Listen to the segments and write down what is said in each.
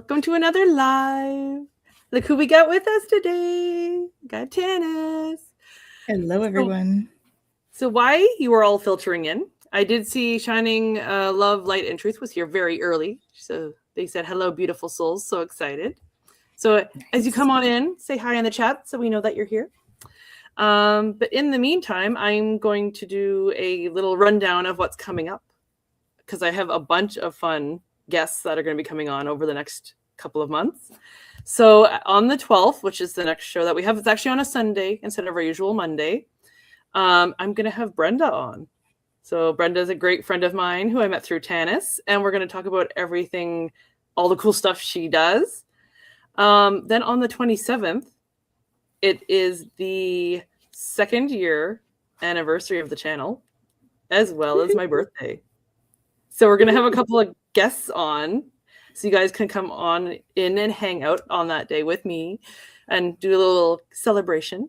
welcome to another live. Look who we got with us today. We got Tanys. Hello, everyone. So why you were all filtering in, I did see Shining Love, Light, and Truth was here very early. So they said, hello, beautiful souls. So excited. So as you come on in, say hi in the chat so we know that you're here. But in the meantime, I'm going to do a little rundown of what's coming up because I have a bunch of fun guests that are going to be coming on over the next couple of months. So on the 12th, which is the next show that we have, it's actually on a Sunday instead of our usual Monday. I'm going to have Brenda on. So Brenda is a great friend of mine who I met through Tanys, and we're going to talk about everything, all the cool stuff she does. Then on the 27th, it is the 2nd year anniversary of the channel, as well as my birthday. So we're going to have a couple of guests on, so you guys can come on in and hang out on that day with me and do a little celebration.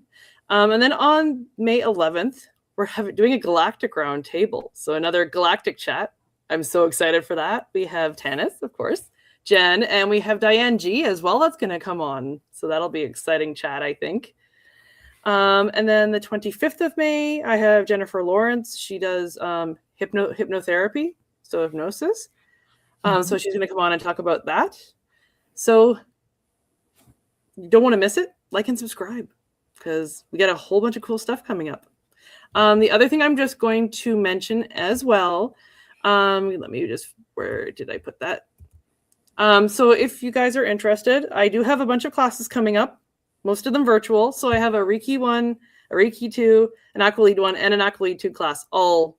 And then on May 11th, we're doing a galactic round table. So another galactic chat. I'm so excited for that. We have Tanys, of course, Jen, and we have Diane G as well that's going to come on. So that'll be an exciting chat, I think. And then the 25th of May, I have Jennifer Lawrence. She does hypnotherapy, so hypnosis. So she's going to come on and talk about that. So you don't want to miss it. Like and subscribe because we got a whole bunch of cool stuff coming up. The other thing I'm just going to mention as well, let me just, where did I put that? So if you guys are interested, I do have a bunch of classes coming up, most of them virtual. So I have a Reiki 1, a Reiki 2, an Aqualead 1, and an Aqualead 2 class all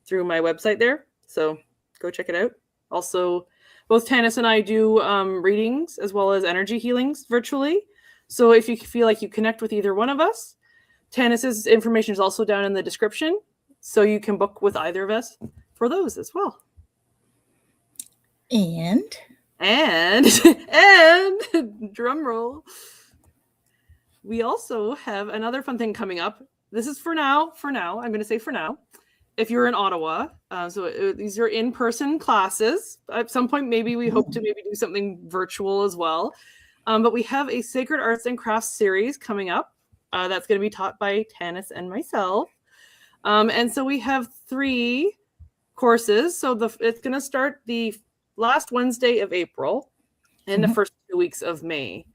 through my website there. So go check it out. Also, both Tanys and I do readings as well as energy healings virtually. So if you feel like you connect with either one of us, Tanys's information is also down in the description. So you can book with either of us for those as well. And drum roll. We also have another fun thing coming up. This is for now. I'm going to say for now. If you're in Ottawa, these are in-person classes. At some point, maybe we hope to do something virtual as well. But we have a Sacred Arts and Crafts series coming up. That's going to be taught by Tanys and myself. And so we have 3 courses. So it's going to start the last Wednesday of April and the first 2 weeks of May.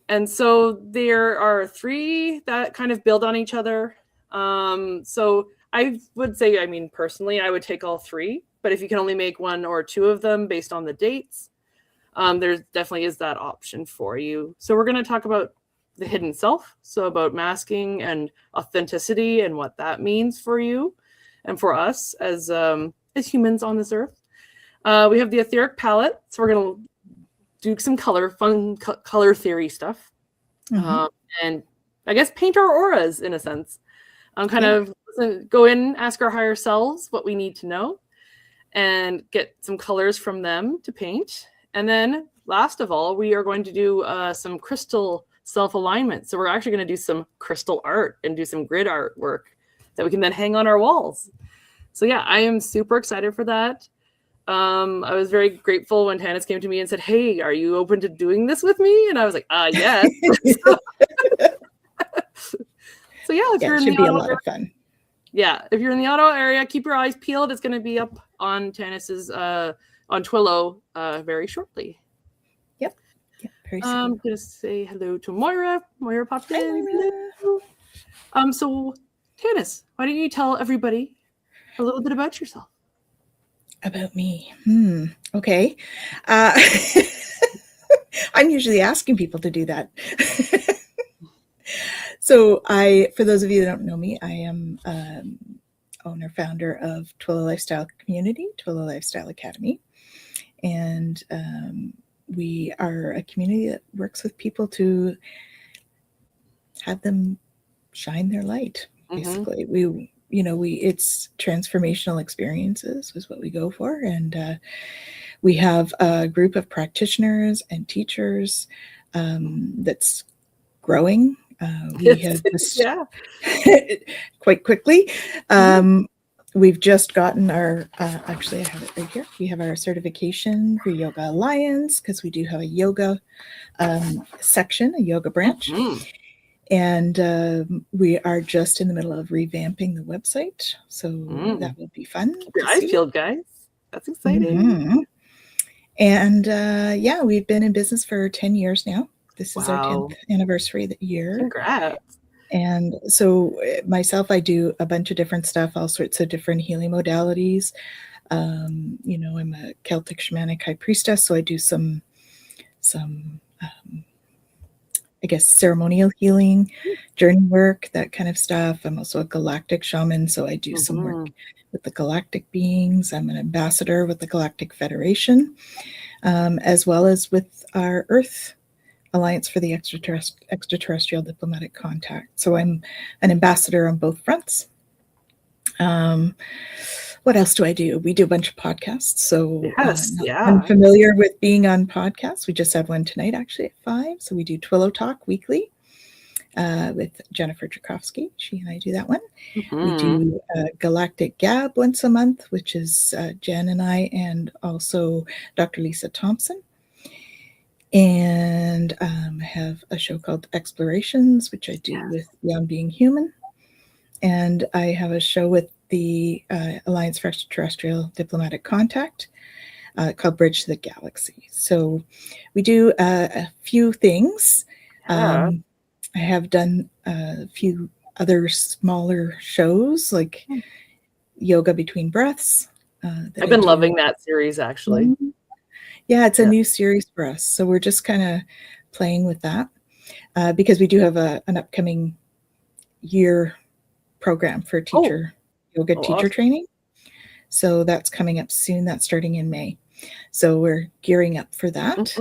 And so there are 3 that kind of build on each other. So I would say, personally, I would take all 3. But if you can only make 1 or 2 of them based on the dates, there definitely is that option for you. So we're going to talk about the hidden self. So about masking and authenticity and what that means for you and for us as humans on this earth. We have the etheric palette. So we're going to do some fun color theory stuff. And I guess paint our auras in a sense. Go in, ask our higher selves what we need to know and get some colors from them to paint. And then last of all, we are going to do some crystal self-alignment. So we're actually going to do some crystal art and do some grid artwork that we can then hang on our walls. So yeah, I am super excited for that. I was very grateful when Tanys came to me and said, hey, are you open to doing this with me? And I was like, yes. So yeah, if you're in the Ottawa area, fun. Yeah, if you're in the Ottawa area, keep your eyes peeled. It's going to be up on Tanys's on Twillow very shortly. Yep. Very soon. I'm going to say hello to Moira. Moira popped in. Hello. So Tanys, why don't you tell everybody a little bit about yourself? About me. Okay. I'm usually asking people to do that. So for those of you that don't know me, I am owner, founder of Twillow Lifestyle Community, Twillow Lifestyle Academy. And we are a community that works with people to have them shine their light, basically. It's transformational experiences is what we go for. And we have a group of practitioners and teachers that's growing. We have this quite quickly. we've just gotten our, actually, I have it right here. We have our certification for Yoga Alliance because we do have a yoga section, a yoga branch. Mm-hmm. And we are just in the middle of revamping the website. So that will be fun. Keep your eyes peeled, guys. That's exciting. Mm-hmm. And yeah, we've been in business for 10 years now. This is our 10th anniversary that year. Congrats. And so myself, I do a bunch of different stuff, all sorts of different healing modalities. You know, I'm a Celtic Shamanic high priestess, so I do some I guess ceremonial healing, journey work, that kind of stuff. I'm also a galactic shaman, so I do some work with the galactic beings. I'm an ambassador with the Galactic Federation, as well as with our Earth Alliance for the Extraterrestrial Diplomatic Contact. So I'm an ambassador on both fronts. What else do I do? We do a bunch of podcasts. So I'm familiar with being on podcasts. We just had one tonight, actually, at 5. So we do Twillow Talk weekly with Jennifer Tchaikovsky. She and I do that one. We do Galactic Gab once a month, which is Jen and I, and also Dr. Lisa Thompson. And I have a show called Explorations, which I do with Beyond Being Human. And I have a show with the Alliance for Extraterrestrial Diplomatic Contact called Bridge to the Galaxy. So we do a few things. I have done a few other smaller shows like Yoga Between Breaths. I've been loving that series, actually. Yeah, it's a new series for us. So we're just kind of playing with that because we do have an upcoming year program for yoga teacher training. So that's coming up soon. That's starting in May. So we're gearing up for that.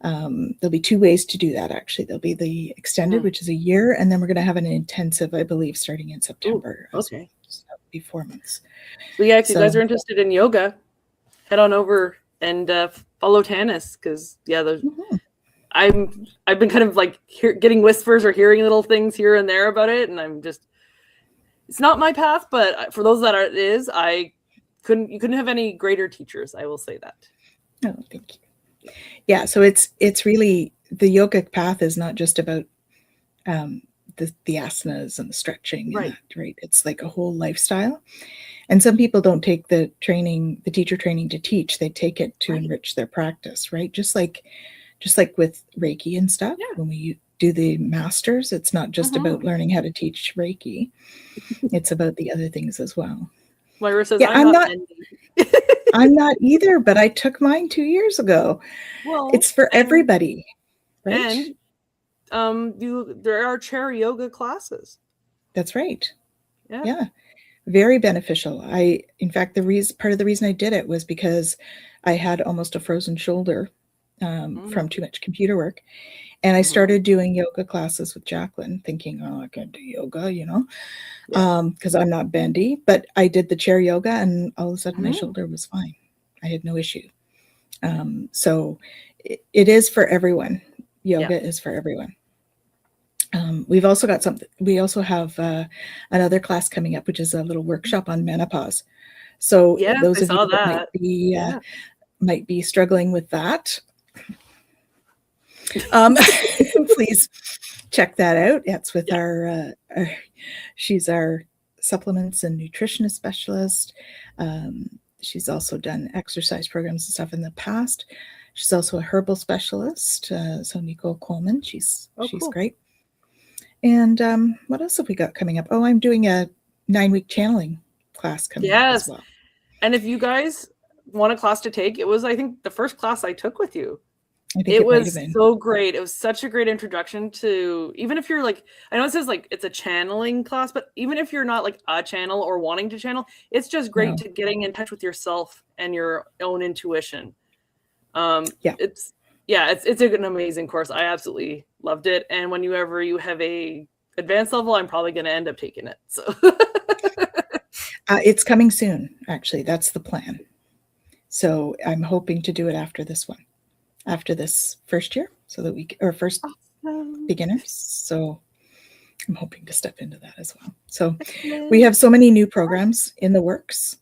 There'll be 2 ways to do that, actually. There'll be the extended, which is a year, and then we're going to have an intensive, I believe, starting in September. Okay. So that'll be 4 months. So yeah, if you guys are interested in yoga, head on over and follow Tanys, because I've been kind of like getting whispers or hearing little things here and there about it, and I'm just, it's not my path, but for those that it is, you couldn't have any greater teachers. I will say that. Oh, thank you. Yeah, so it's really, the yogic path is not just about the asanas and the stretching, and that, right? It's like a whole lifestyle. And some people don't take the teacher training to teach. They take it to enrich their practice, right? Just like with Reiki and stuff. When we do the masters, it's not just about learning how to teach Reiki. It's about the other things as well. Moira says, I'm not I'm not either, but I took mine 2 years ago. Well, it's for everybody, right? And there are chair yoga classes. That's right. Yeah. Very beneficial. In fact, part of the reason I did it was because I had almost a frozen shoulder from too much computer work. And I started doing yoga classes with Jacqueline, thinking, oh, I can't do yoga, because I'm not bendy. But I did the chair yoga, and all of a sudden my shoulder was fine. I had no issue. So it is for everyone. Yoga is for everyone. We've also got something. We also have another class coming up, which is a little workshop on menopause. So those of you that might be struggling with that, please check that out. It's with she's our supplements and nutritionist specialist. She's also done exercise programs and stuff in the past. She's also a herbal specialist. So Nicole Coleman, she's great. And what else have we got coming up? Oh, I'm doing a 9-week channeling class coming up as well. And if you guys want a class to take, it was, I think, the first class I took with you. I think it was so great. It was such a great introduction to, even if you're like, I know it says like it's a channeling class, but even if you're not like a channel or wanting to channel, it's just great to getting in touch with yourself and your own intuition. It's an amazing course. I absolutely loved it. And whenever you have a advanced level, I'm probably going to end up taking it. So it's coming soon. Actually, that's the plan. So I'm hoping to do it after this one. After this first year, so that first beginners. So I'm hoping to step into that as well. So we have so many new programs in the works,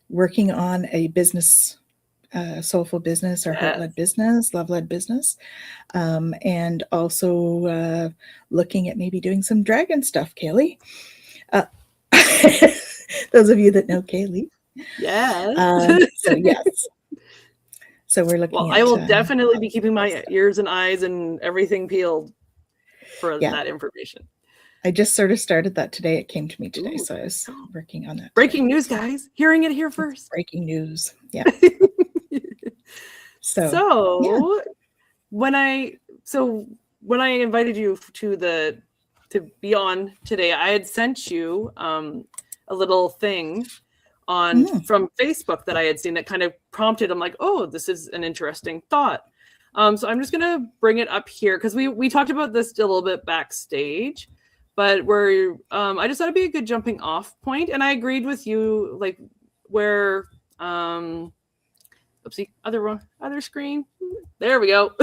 working on a business, soulful business, or heart-led business, love-led business, and also looking at maybe doing some dragon stuff, Kaylee. Those of you that know Kaylee. Yes. So yes. So we're looking at... I will definitely be keeping my ears and eyes and everything peeled for that information. I just sort of started that today. It came to me today, so I was working on that. Breaking news, guys. Hearing it here first. Breaking news. Yeah. So when I invited you to be on today, I had sent you a little thing from Facebook that I had seen that kind of prompted. I'm like, oh, this is an interesting thought. So I'm just gonna bring it up here because we talked about this a little bit backstage, but I just thought it'd be a good jumping off point, and I agreed with you, like where oopsie, other screen. There we go.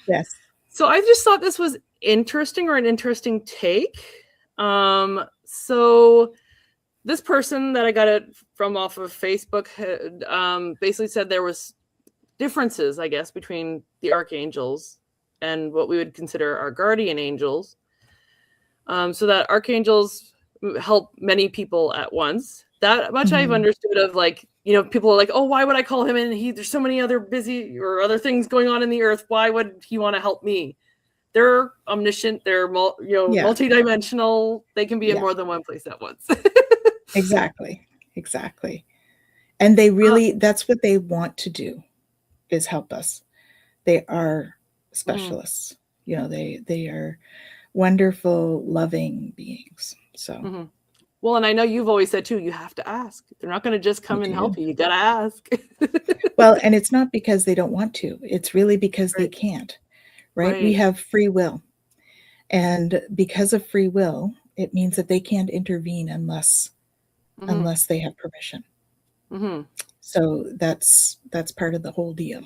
Yes. So I just thought this was interesting, or an interesting take. So this person that I got it from off of Facebook had, basically said there was differences, I guess, between the archangels and what we would consider our guardian angels. So that archangels help many people at once. That much I've understood of, like, you know, people are like, oh, why would I call him in? There's so many other busy or other things going on in the earth. Why would he want to help me? They're omniscient. They're multidimensional. They can be in more than one place at once. Exactly. And they really, that's what they want to do, is help us. They are specialists. You know, they are wonderful, loving beings. So well, and I know you've always said too, you have to ask. They're not going to just come and help you. You got to ask. Well, and it's not because they don't want to. It's really because they can't. Right? We have free will. And because of free will, it means that they can't intervene unless they have permission. So that's part of the whole deal.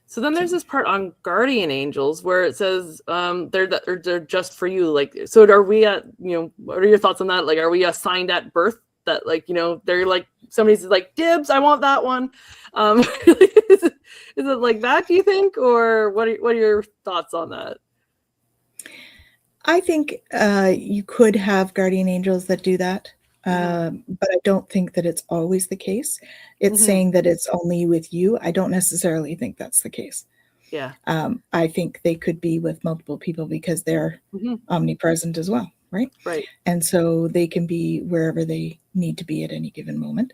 So then there's this part on guardian angels where it says they're just for you. Like, so are we at, you know, what are your thoughts on that? Like, are we assigned at birth that, like, you know, they're like, somebody's like, dibs, I want that one. Is it like that, do you think? Or what are your thoughts on that? I think you could have guardian angels that do that. But I don't think that it's always the case. It's saying that it's only with you. I don't necessarily think that's the case. Yeah. I think they could be with multiple people because they're omnipresent as well, right? Right. And so they can be wherever they need to be at any given moment.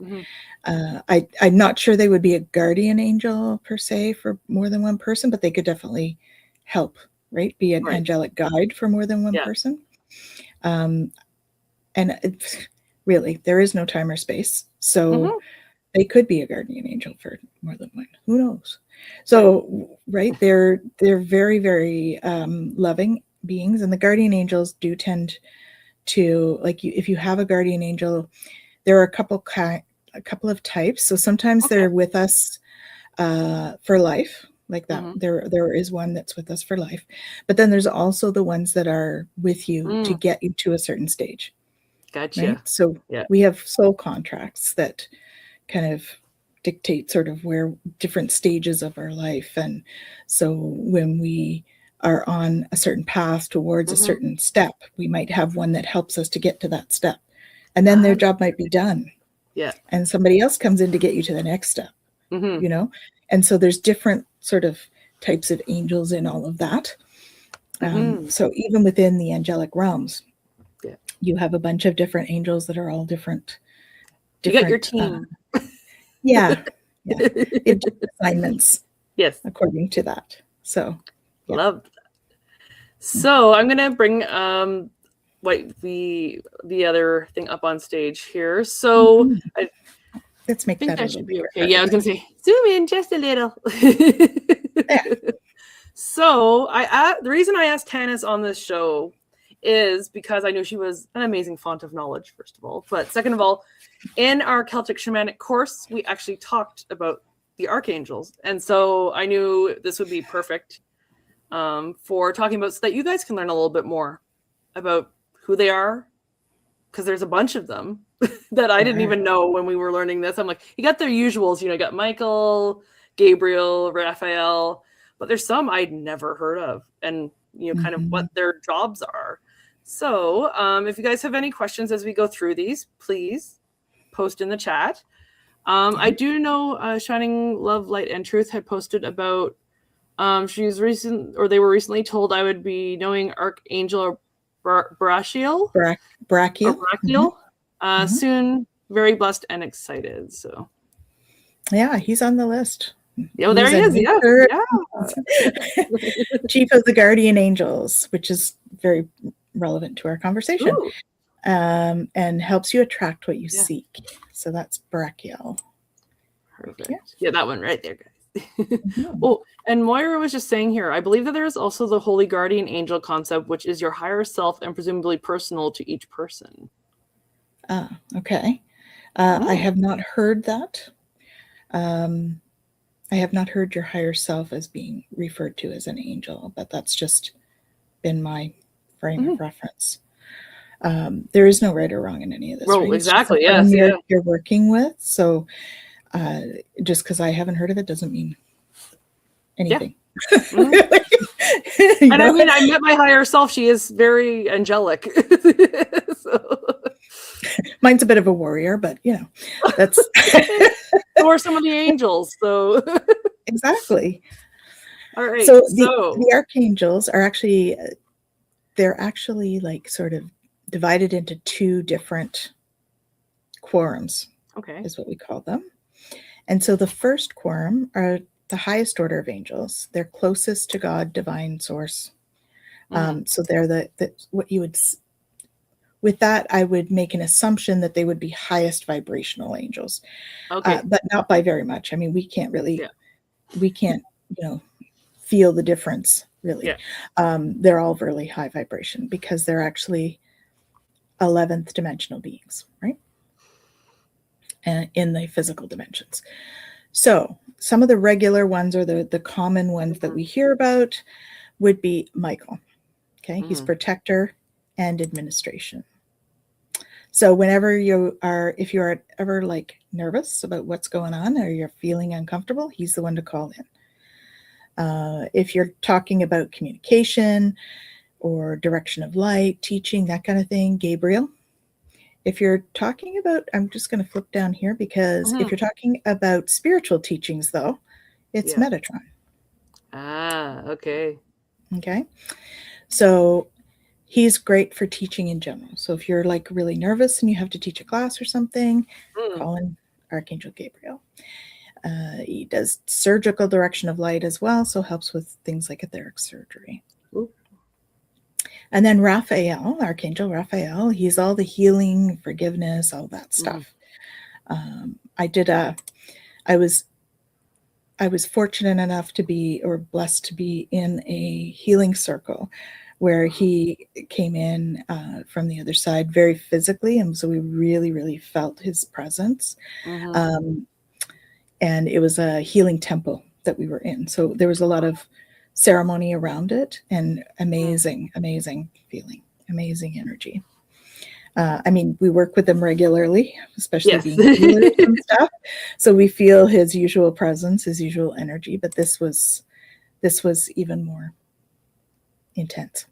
I'm not sure they would be a guardian angel per se for more than one person, but they could definitely help, right? Be an angelic guide for more than one person. And really, there is no time or space. So they could be a guardian angel for more than one. Who knows? So, right, they're very, very loving beings. And the guardian angels do tend to, like, if you have a guardian angel, there are a couple of types. So sometimes they're with us for life, like that. There is one that's with us for life. But then there's also the ones that are with you to get you to a certain stage. Gotcha. Right? So we have soul contracts that kind of dictate sort of where different stages of our life. And so when we are on a certain path towards a certain step, we might have one that helps us to get to that step. And then their job might be done. Yeah. And somebody else comes in to get you to the next step, you know? And so there's different sort of types of angels in all of that. So even within the angelic realms, you have a bunch of different angels that are all different. You got your team. Assignments. Yes. According to that. So love that. So I'm gonna bring the other thing up on stage here. So let's make that should be okay. Yeah, I was gonna say zoom in just a little. So the reason I asked Tanys on this show is because I knew she was an amazing font of knowledge, first of all. But second of all, in our Celtic Shamanic course, we actually talked about the archangels. And so I knew this would be perfect for talking about, so that you guys can learn a little bit more about who they are, because there's a bunch of them that I didn't even know when we were learning this. I'm like, you got their usuals, you got Michael, Gabriel, Raphael, but there's some I'd never heard of, and kind of what their jobs are. So if you guys have any questions as we go through these, please post in the chat. I do know Shining Love, Light, and Truth had posted about they were recently told I would be knowing Archangel Brachiel. Brachiel. Soon. Very blessed and excited. So yeah, he's on the list. Oh, there he is. Yeah. Chief of the Guardian Angels, which is very relevant to our conversation. And helps you attract what you seek. So that's Brachiel. Perfect. Yeah, that one right there, guys. Oh, and Moira was just saying here, I believe that there is also the Holy Guardian Angel concept, which is your higher self and presumably personal to each person. Okay. I have not heard that. I have not heard your higher self as being referred to as an angel, but that's just been my frame of reference. There is no right or wrong in any of this. Oh, right? Exactly. Yes. You're working with. So just because I haven't heard of it doesn't mean anything. And I mean, I met my higher self. She is very angelic. Mine's a bit of a warrior, but that's or some of the angels. So exactly. All right. So the archangels are actually like sort of divided into two different quorums. Okay. Is what we call them. And so the first quorum are the highest order of angels. They're closest to God, divine source. So they're the what you would, with that, I would make an assumption that they would be highest vibrational angels. Okay. But not by very much. I mean, we can't really, we can't, feel the difference really. Yeah. They're all really high vibration because they're actually 11th dimensional beings, right? And in the physical dimensions. So some of the regular ones, or the common ones that we hear about, would be Michael. Okay. He's protector and administration. So whenever if you are ever like nervous about what's going on or you're feeling uncomfortable, he's the one to call in. If you're talking about communication or direction of light, teaching, that kind of thing, Gabriel. If you're talking about, I'm just going to flip down here because if you're talking about spiritual teachings, though, it's Metatron. Okay. Okay. So he's great for teaching in general. So if you're like really nervous and you have to teach a class or something, call in Archangel Gabriel. He does surgical direction of light as well, so helps with things like etheric surgery. And then Raphael, Archangel Raphael, he's all the healing, forgiveness, all that stuff. I was fortunate enough to be, or blessed to be, in a healing circle where he came in from the other side very physically, and so we really, really felt his presence. And it was a healing temple that we were in. So there was a lot of ceremony around it, and amazing feeling, amazing energy. I mean, we work with him regularly, especially being healers and stuff. So we feel his usual presence, his usual energy, but this was even more intense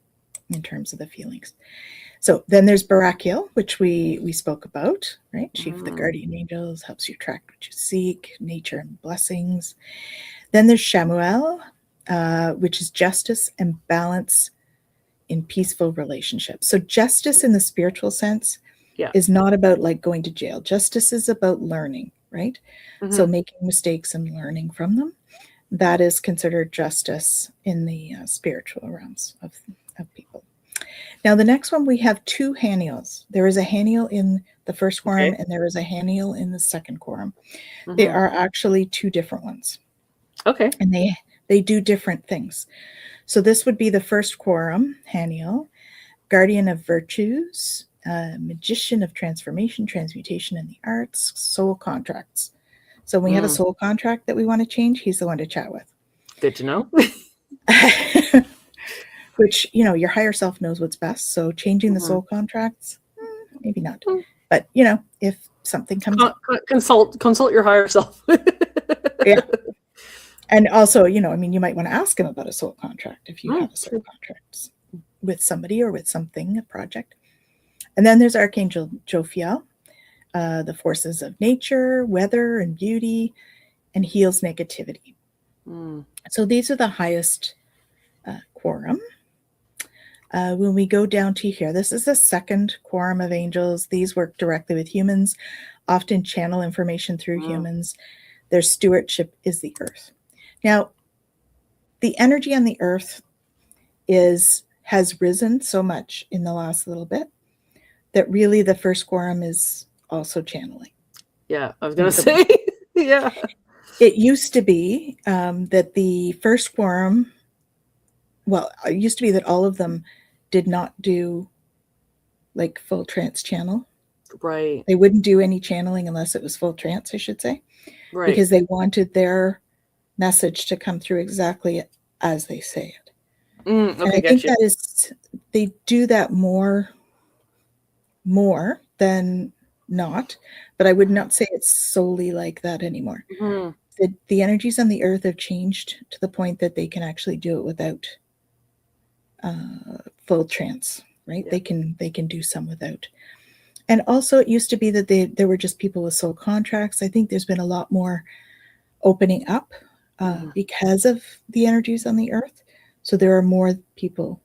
in terms of the feelings. So then there's Brachiel, which we spoke about, right? Chief of the Guardian Angels, helps you attract what you seek, nature and blessings. Then there's Shamuel, which is justice and balance in peaceful relationships. So justice in the spiritual sense is not about like going to jail. Justice is about learning, right? So making mistakes and learning from them. That is considered justice in the spiritual realms of people. Now, the next one, we have two Haniels. There is a Haniel in the first quorum and there is a Haniel in the second quorum. They are actually two different ones. Okay. And they do different things. So this would be the first quorum, Haniel, guardian of virtues, magician of transformation, transmutation in the arts, soul contracts. So when we have a soul contract that we want to change, he's the one to chat with. Good to know. which, you know, your higher self knows what's best. So changing the soul contracts, maybe not. But, you know, if something comes up. Consult your higher self. Yeah. And also, you know, I mean, you might want to ask him about a soul contract if you have a soul contract with somebody or with something, a project. And then there's Archangel Jophiel, the forces of nature, weather, and beauty, and heals negativity. So these are the highest quorum. When we go down to here, this is the second quorum of angels. These work directly with humans, often channel information through humans. Their stewardship is the earth. Now, the energy on the earth has risen so much in the last little bit that really the first quorum is also channeling. Yeah, I was going to say, yeah. It used to be that the first quorum, well, it used to be that all of them did not do like full trance channel. Right. They wouldn't do any channeling unless it was full trance, I should say. Right. Because they wanted their message to come through exactly as they say it. Okay, and I think that is, they do that more than not, but I would not say it's solely like that anymore. The energies on the earth have changed to the point that they can actually do it without full trance, right? They can do some without. And also it used to be that there were just people with soul contracts. I think there's been a lot more opening up because of the energies on the earth. So there are more people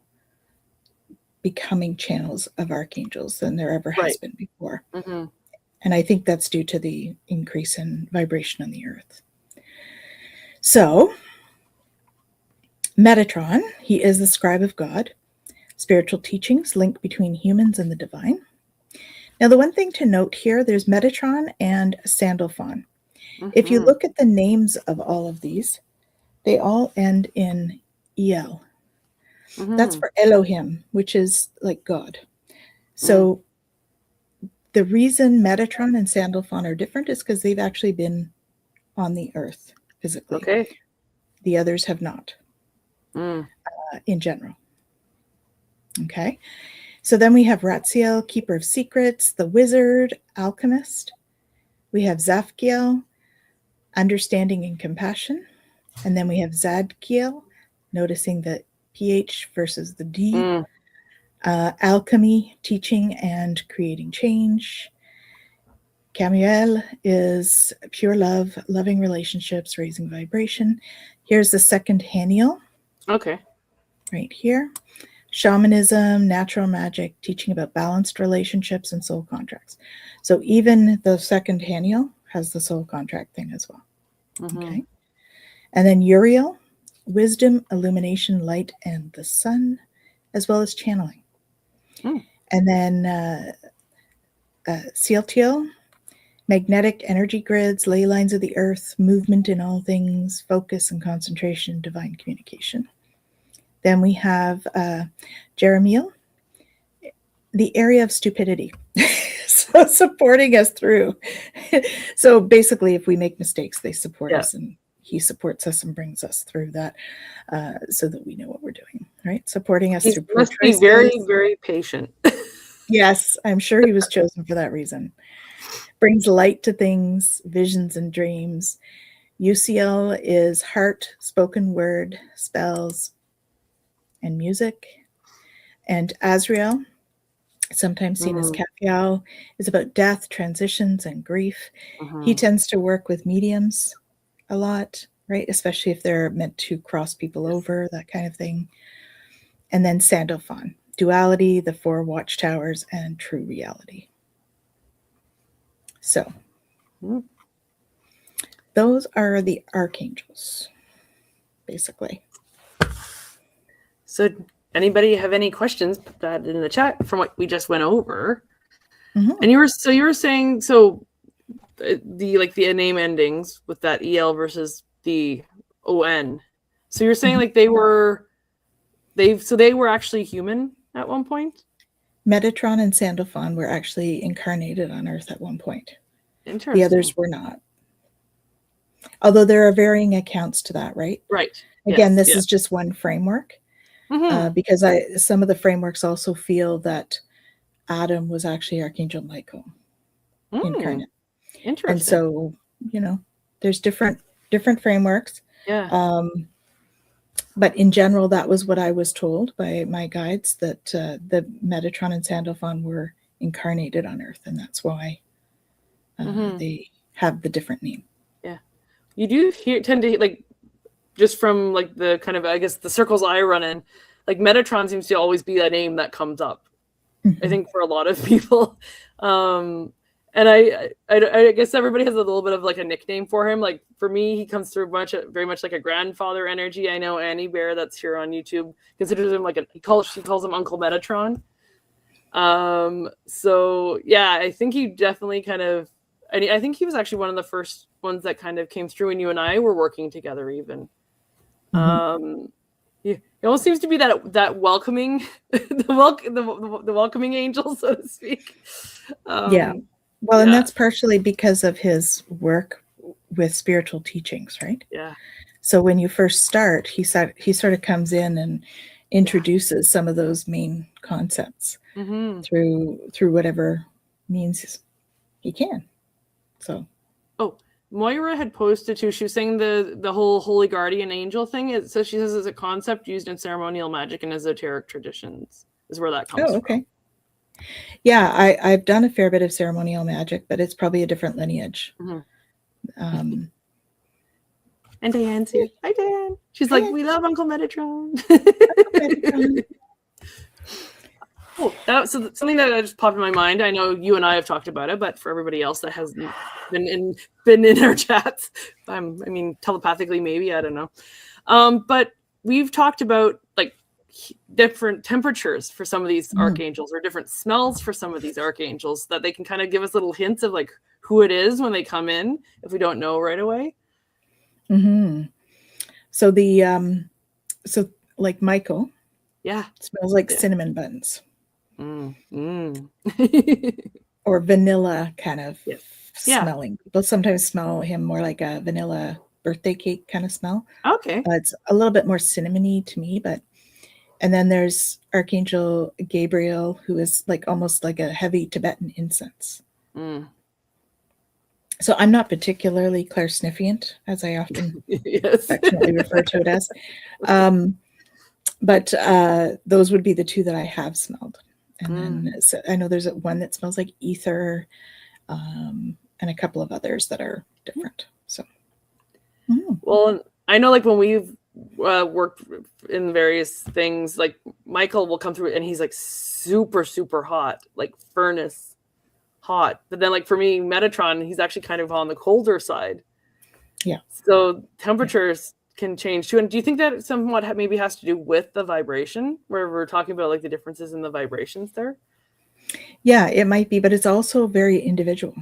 becoming channels of archangels than there ever has been before. And I think that's due to the increase in vibration on the earth. So Metatron, he is the scribe of God, spiritual teachings, link between humans and the divine. Now, the one thing to note here, there's Metatron and Sandalphon. If you look at the names of all of these, they all end in El. That's for Elohim, which is like God. So the reason Metatron and Sandalphon are different is because they've actually been on the earth physically. Okay. The others have not, in general. Okay. So then we have Ratziel, keeper of secrets, the wizard, alchemist. We have Zafkiel, understanding and compassion. And then we have Zadkiel, noticing the PH versus the D. Alchemy, teaching and creating change. Camiel is pure love, loving relationships, raising vibration. Here's the second Haniel. Okay. Right here. Shamanism, natural magic, teaching about balanced relationships and soul contracts. So even the second Haniel has the soul contract thing as well. Okay. And then Uriel, wisdom, illumination, light, and the sun, as well as channeling. And then Cieltiel, magnetic energy grids, ley lines of the earth, movement in all things, focus and concentration, divine communication. Then we have Jeremiel, the area of stupidity. So supporting us through. So basically, if we make mistakes, they support us, and he supports us and brings us through that so that we know what we're doing, right? Supporting us through. He must be very, very patient. Yes, I'm sure he was chosen for that reason. Brings light to things, visions and dreams. UCL is heart, spoken word, spells, and music. And Azrael, sometimes seen as Capial, is about death, transitions, and grief. He tends to work with mediums a lot, right? Especially if they're meant to cross people over, that kind of thing. And then Sandalphon, duality, the four watchtowers, and true reality. So those are the archangels, basically. So anybody have any questions, put that in the chat from what we just went over. And you were saying, so the name endings with that EL versus the ON. So you're saying like they were actually human at one point? Metatron and Sandalphon were actually incarnated on Earth at one point. Interesting. The others were not. Although there are varying accounts to that, right? Right. Again, this is just one framework. because some of the frameworks also feel that Adam was actually Archangel Michael incarnate. Interesting. And so, there's different frameworks. Yeah. But in general, that was what I was told by my guides, that the Metatron and Sandalphon were incarnated on Earth, and that's why they have the different name. Yeah. You do tend to, like, just from like the kind of, I guess, the circles I run in, like Metatron seems to always be a name that comes up. I think for a lot of people. And I guess everybody has a little bit of like a nickname for him. Like for me, he comes through very much like a grandfather energy. I know Annie Bear, that's here on YouTube, considers him like she calls him Uncle Metatron. So yeah, I think he definitely kind of, I think he was actually one of the first ones that kind of came through when you and I were working together even. It almost seems to be that welcoming, the welcoming angel, so to speak. Yeah. Well, and that's partially because of his work with spiritual teachings, right? Yeah. So when you first start, he sort of comes in and introduces some of those main concepts through whatever means he can. So. Oh, Moira had posted too. She was saying the whole holy guardian angel thing. She says it's a concept used in ceremonial magic and esoteric traditions. Is where that comes from. Yeah, I've done a fair bit of ceremonial magic, but it's probably a different lineage. And Diane's here. Hi, Diane. She's like, we love Uncle Metatron. So something that just popped in my mind. I know you and I have talked about it, but for everybody else that hasn't been in our chats, I mean, telepathically, maybe, I don't know. But we've talked about like different temperatures for some of these archangels, or different smells for some of these archangels, that they can kind of give us little hints of like who it is when they come in, if we don't know right away. So so like Michael, smells like cinnamon buns. Or vanilla kind of smelling. People sometimes smell him more like a vanilla birthday cake kind of smell. Okay. It's a little bit more cinnamony to me, and then there's Archangel Gabriel, who is like almost like a heavy Tibetan incense. So I'm not particularly clairsniffant, as I often affectionately refer to it as. But those would be the two that I have smelled. And then I know there's one that smells like ether, and a couple of others that are different. So, well, I know like when we've worked in various things, like Michael will come through and he's like super, super hot, like furnace hot. But then like for me, Metatron, he's actually kind of on the colder side. Yeah. So temperatures can change too. And do you think that somewhat maybe has to do with the vibration, where we're talking about like the differences in the vibrations there? Yeah, it might be, but it's also very individual,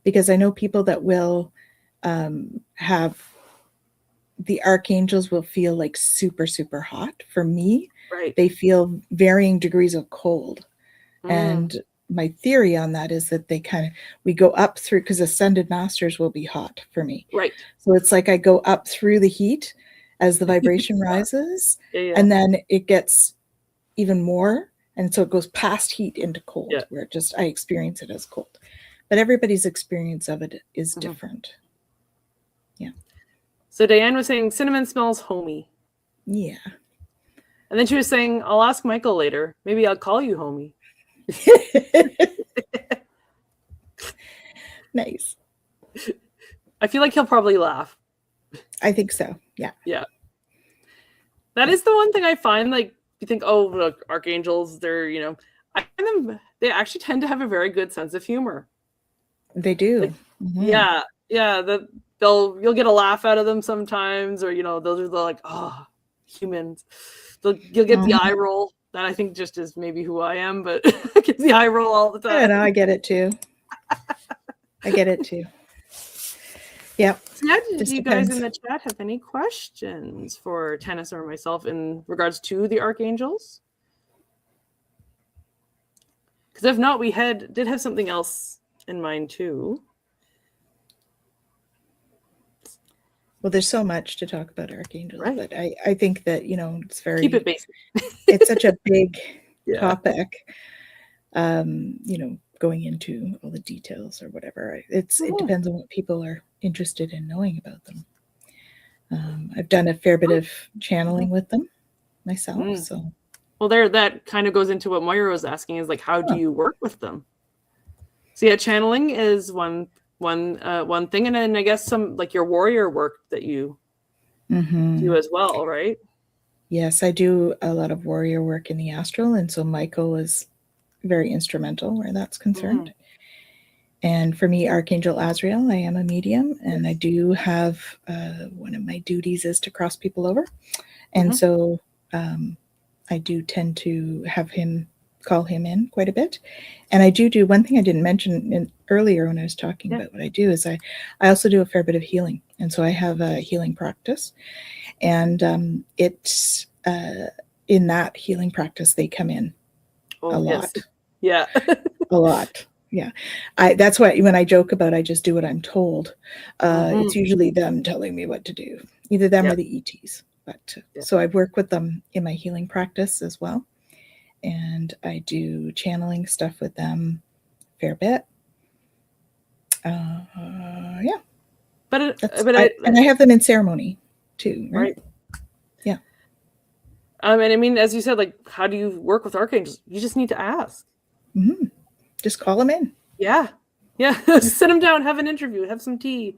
because I know people that will have the archangels will feel like super, super hot. For me, they feel varying degrees of cold. And my theory on that is that we go up through, because ascended masters will be hot for me. Right. So it's like I go up through the heat as the vibration rises, and then it gets even more. And so it goes past heat into cold, where I experience it as cold. But everybody's experience of it is different. Yeah. So Diane was saying cinnamon smells homey. Yeah. And then she was saying, I'll ask Michael later. Maybe I'll call you homie. Nice. I feel like he'll probably laugh. I think so. Yeah. Yeah. That is the one thing I find, like, you think, oh, look, archangels, they're, I find them, they actually tend to have a very good sense of humor. They do. Like, yeah. You'll get a laugh out of them sometimes, or, those are the like, oh, humans. You'll get the eye roll. That I think just is maybe who I am, but I get the eye roll all the time. I know, I get it too. Yeah. So now, do you guys in the chat have any questions for Tanys or myself in regards to the archangels? Because if not, we did have something else in mind too. Well, there's so much to talk about archangels, Right. but I think that, it's Keep it basic. it's such a big Yeah. topic, going into all the details or whatever. It depends on what people are interested in knowing about them. I've done a fair bit of channeling with them myself. So, well, that kind of goes into what Moira was asking, is like, how do you work with them? So yeah, channeling is one thing, and then I guess some like your warrior work that you do as well, right? Yes, I do a lot of warrior work in the astral, and so Michael is very instrumental where that's concerned. And for me, Archangel Azrael, I am a medium, and I do have one of my duties is to cross people over, and so I do tend to have him call him in quite a bit. And I do one thing I didn't mention earlier when I was talking about what I do is I also do a fair bit of healing, and so I have a healing practice, and it's in that healing practice they come in a lot. Yeah. A lot. Yeah. That's why when I joke about I just do what I'm told, it's usually them telling me what to do, either them or the ETs. But so I work with them in my healing practice as well, and I do channeling stuff with them a fair bit. Yeah. And I have them in ceremony too, right? Yeah. And I mean, as you said, like, how do you work with archangels? You just need to ask. Just call them in. Yeah. Just sit them down, have an interview, have some tea.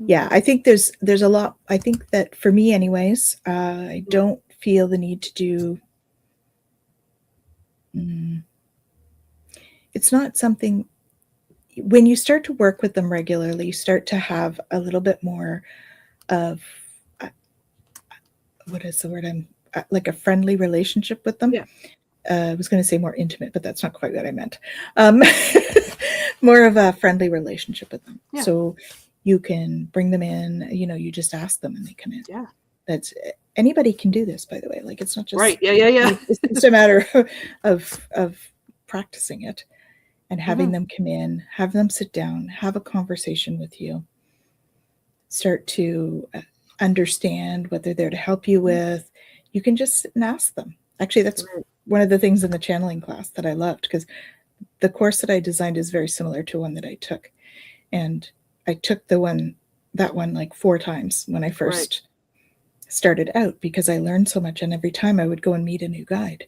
Yeah, I think there's a lot. I think that for me, anyways, I don't feel the need to do. It's not something. When you start to work with them regularly, you start to have a little bit more of what is the word? Like a friendly relationship with them. Yeah. I was going to say more intimate, but that's not quite what I meant. More of a friendly relationship with them. Yeah. So you can bring them in, you just ask them and they come in. Yeah. That's anybody can do this, by the way. Like, it's not just right. Yeah. It's just a matter of practicing it and having them come in, have them sit down, have a conversation with you, start to understand what they're there to help you with. You can just sit and ask them. Actually, that's one of the things in the channeling class that I loved, because the course that I designed is very similar to one that I took. And I took that one like 4 times when I first started out, because I learned so much. And every time I would go and meet a new guide.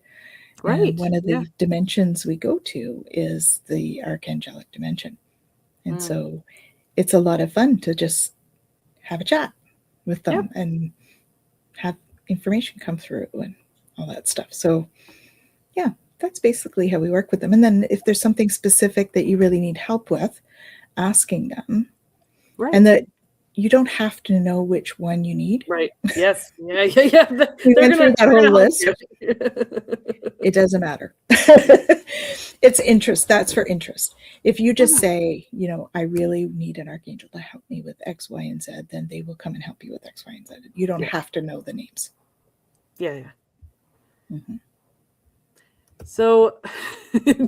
Right. And one of the dimensions we go to is the archangelic dimension. And so it's a lot of fun to just have a chat with them and have information come through and all that stuff. So yeah, that's basically how we work with them. And then if there's something specific that you really need help with, asking them. Right. And that you don't have to know which one you need. Right. Yes. Yeah. We went through that whole list. It doesn't matter. It's interest. That's for interest. If you just say, I really need an archangel to help me with X, Y, and Z, then they will come and help you with X, Y, and Z. You don't have to know the names. Yeah. So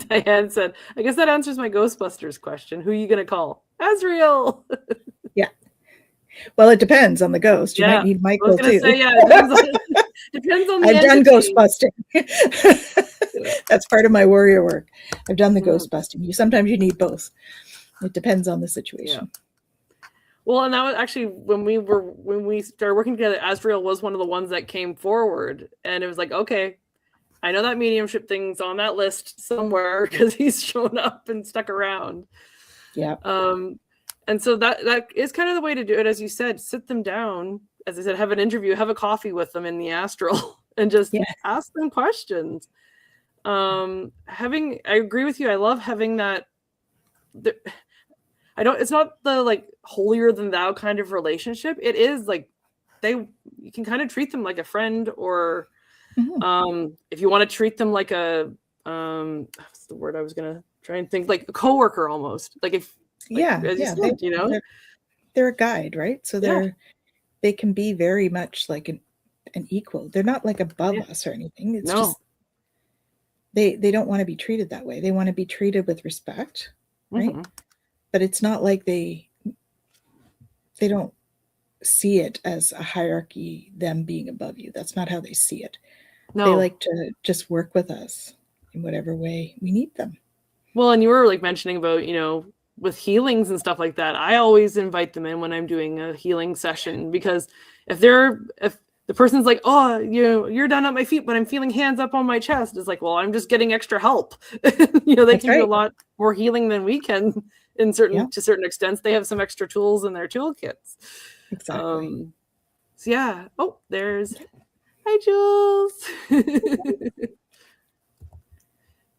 Diane said, I guess that answers my Ghostbusters question. Who are you going to call? Azrael. Yeah. Well, it depends on the ghost. You might need Michael too. Say, depends on the I've done ghost busting. That's part of my warrior work. I've done the ghost busting. Sometimes you need both. It depends on the situation. Yeah. Well, and that was actually when we started working together, Azrael was one of the ones that came forward, and it was like, okay, I know that mediumship thing's on that list somewhere because he's shown up and stuck around. Yeah. And so that is kind of the way to do it. As you said, sit them down, as I said, have an interview, have a coffee with them in the astral and just ask them questions. I agree with you. I love having that. It's not the like holier than thou kind of relationship. It is like you can kind of treat them like a friend, or if you want to treat them like a what's the word I was gonna try and think, like a coworker almost. Like if as you said, they're a guide, right? So they can be very much like an equal. They're not like above us or anything. It's just they don't want to be treated that way. They want to be treated with respect, right? but it's not like they don't see it as a hierarchy, them being above you. That's not how they see it. No. They like to just work with us in whatever way we need them. Well, and you were like mentioning about, you know, with healings and stuff like that, I always invite them in when I'm doing a healing session, because if the person's like, oh, you're down at my feet, but I'm feeling hands up on my chest, it's like, well, I'm just getting extra help. You know, they That's can do a right. lot more healing than we can to certain extents. They have some extra tools in their toolkits. Exactly. So yeah. Oh, there's hi, Jules.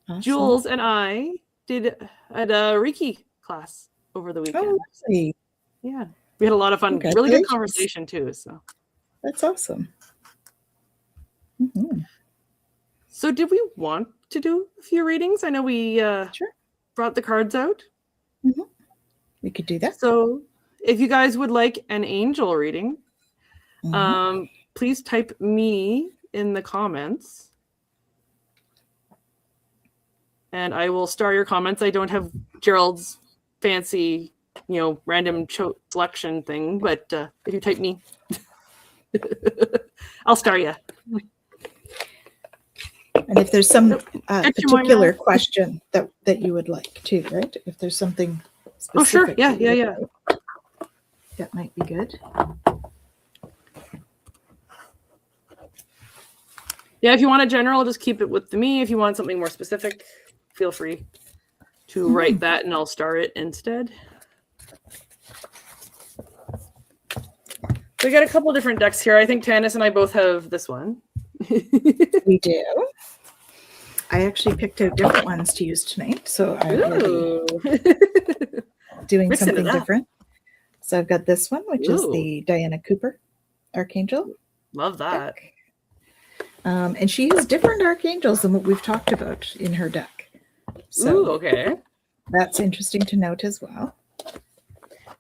Awesome. Jules and I did a Reiki class over the weekend. Oh, lovely. Yeah, we had a lot of fun. Really good conversation too. So that's awesome. Mm-hmm. So did we want to do a few readings? I know we brought the cards out. Mm-hmm. We could do that. So if you guys would like an angel reading, please type me in the comments. And I will star your comments. I don't have Gerald's fancy, random selection thing, but if you type me, I'll star you. And if there's some particular question that you would like too, right? If there's something specific. Oh, sure. Yeah. That might be good. Yeah, if you want a general, just keep it with me. If you want something more specific, feel free to write that and I'll star it instead. We got a couple different decks here. I think Tanys and I both have this one. We do. I actually picked out different ones to use tonight, so I will be doing something different. So I've got this one, which is the Diana Cooper Archangel. Love that. Deck. And she has different archangels than what we've talked about in her deck. So okay. That's interesting to note as well.